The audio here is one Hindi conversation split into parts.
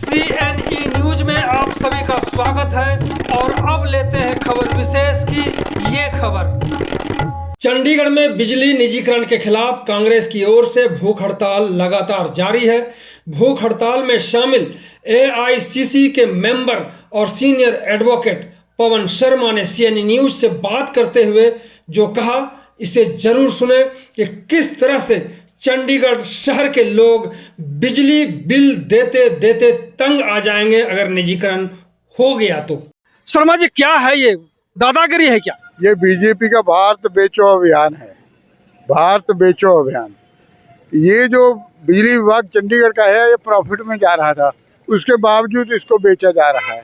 CNE न्यूज में आप सभी का स्वागत है और अब लेते हैं खबर विशेष की ये खबर। चंडीगढ़ में बिजली निजीकरण के खिलाफ कांग्रेस की ओर से भूख हड़ताल लगातार जारी है। भूख हड़ताल में शामिल AICC के मेंबर और सीनियर एडवोकेट पवन शर्मा ने CNE न्यूज से बात करते हुए जो कहा, इसे जरूर सुने कि किस तरह से चंडीगढ़ शहर के लोग बिजली बिल देते देते तंग आ जाएंगे अगर निजीकरण हो गया तो। शर्मा जी, क्या है ये दादागिरी है क्या? ये बीजेपी का भारत बेचो अभियान है। भारत बेचो अभियान, ये जो बिजली विभाग चंडीगढ़ का है, ये प्रॉफिट में जा रहा था, उसके बावजूद इसको बेचा जा रहा है।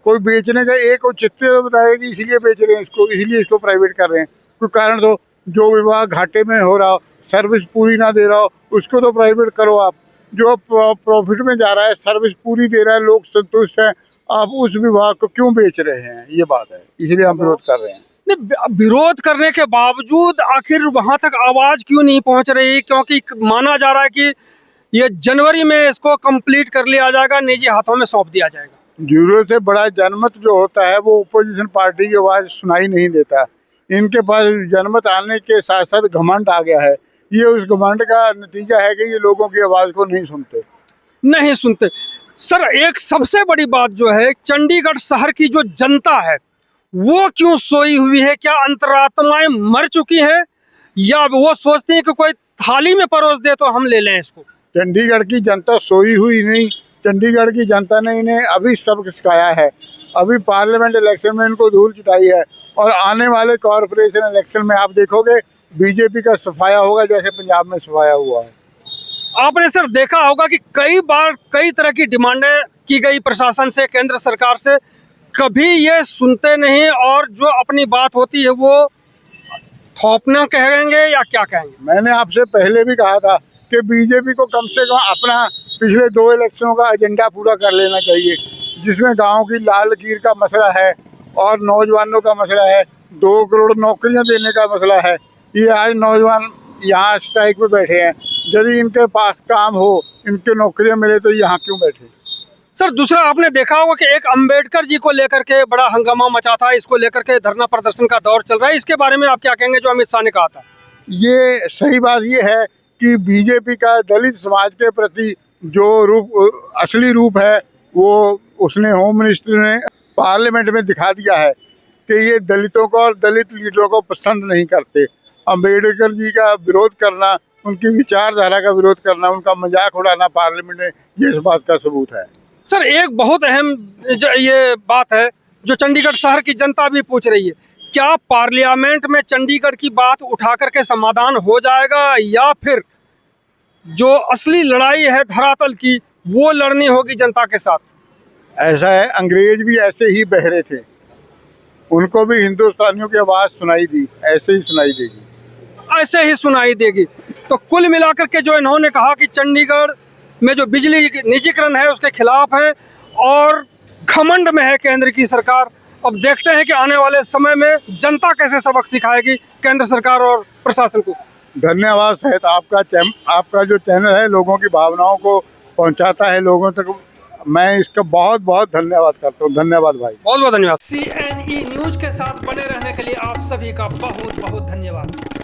कोई बेचने का एक औचित्य तो बताया कि इसलिए बेच रहे हैं इसको, इसलिए इसको प्राइवेट कर रहे हैं। कोई कारण तो जो विभाग घाटे में हो रहा हो, सर्विस पूरी ना दे रहा हो, उसको तो प्राइवेट करो आप। जो प्रॉफिट में जा रहा है, सर्विस पूरी दे रहा है, लोग संतुष्ट हैं, आप उस विभाग को क्यों बेच रहे हैं? ये बात है, इसलिए हम विरोध कर रहे हैं। विरोध करने के बावजूद आखिर वहां तक आवाज क्यों नहीं पहुंच रही? क्योंकि माना जा रहा है कि ये जनवरी में इसको कंप्लीट कर लिया जाएगा, निजी हाथों में सौंप दिया जाएगा। जरूरत से बड़ा जनमत जो होता है वो ओपोजिशन पार्टी की आवाज सुनाई नहीं देता। इनके पास जनमत आने के साथ साथ घमंड आ गया है। ये उस घमंड का नतीजा है कि ये लोगों की आवाज को नहीं सुनते। सर, एक सबसे बड़ी बात जो है, चंडीगढ़ शहर की जो जनता है वो क्यों सोई हुई है? क्या अंतरात्माएं मर चुकी हैं या वो सोचती हैं कि कोई थाली में परोस दे तो हम ले लें इसको? चंडीगढ़ की जनता सोई हुई नहीं, चंडीगढ़ की जनता ने इन्हें अभी सबक सिखाया है। अभी पार्लियामेंट इलेक्शन में इनको धूल चटाई है और आने वाले कॉरपोरेशन इलेक्शन में आप देखोगे बीजेपी का सफाया होगा जैसे पंजाब में सफाया हुआ है। आपने सर देखा होगा कि कई बार कई तरह की डिमांडें की गई प्रशासन से, केंद्र सरकार से, कभी ये सुनते नहीं और जो अपनी बात होती है वो थोपना कहेंगे या क्या कहेंगे? मैंने आपसे पहले भी कहा था कि बीजेपी को कम से कम अपना पिछले 2 इलेक्शनों का एजेंडा पूरा कर लेना चाहिए, जिसमें गाँव की लाल लकीर का मसला है और नौजवानों का मसला है, 2 करोड़ नौकरियां देने का मसला है। ये आज नौजवान यहाँ स्ट्राइक पे बैठे हैं, यदि इनके पास काम हो, इनके नौकरियां मिले तो यहाँ क्यों बैठे? सर, दूसरा आपने देखा होगा कि एक अंबेडकर जी को लेकर के बड़ा हंगामा मचा था, इसको लेकर के धरना प्रदर्शन का दौर चल रहा है, इसके बारे में आप क्या कहेंगे जो अमित शाह ने कहा था? ये सही बात ये है कि बीजेपी का दलित समाज के प्रति जो असली रूप है वो उसने होम मिनिस्टर ने पार्लियामेंट में दिखा दिया है कि ये दलितों को और दलित लीडरों को पसंद नहीं करते। अंबेडकर जी का विरोध करना, उनकी विचारधारा का विरोध करना, उनका मजाक उड़ाना पार्लियामेंट में, ये इस बात का सबूत है। सर, एक बहुत अहम ये बात है जो चंडीगढ़ शहर की जनता भी पूछ रही है, क्या पार्लियामेंट में चंडीगढ़ की बात उठा करके समाधान हो जाएगा या फिर जो असली लड़ाई है धरातल की वो लड़नी होगी जनता के साथ? ऐसा है, अंग्रेज भी ऐसे ही बहरे थे, उनको भी हिंदुस्तानियों की आवाज़ सुनाई दी, ऐसे ही सुनाई देगी, ऐसे ही सुनाई देगी। तो कुल मिलाकर के जो इन्होंने कहा कि चंडीगढ़ में जो बिजली निजीकरण है उसके खिलाफ है और घमंड में है केंद्र की सरकार। अब देखते हैं कि आने वाले समय में जनता कैसे सबक सिखाएगी केंद्र सरकार और प्रशासन को। धन्यवाद सहित आपका जो चैनल है लोगों की भावनाओं को पहुंचाता है लोगों तक, मैं इसका बहुत बहुत धन्यवाद करता हूं। धन्यवाद भाई, बहुत बहुत धन्यवाद। CNE न्यूज के साथ बने रहने के लिए आप सभी का बहुत बहुत धन्यवाद।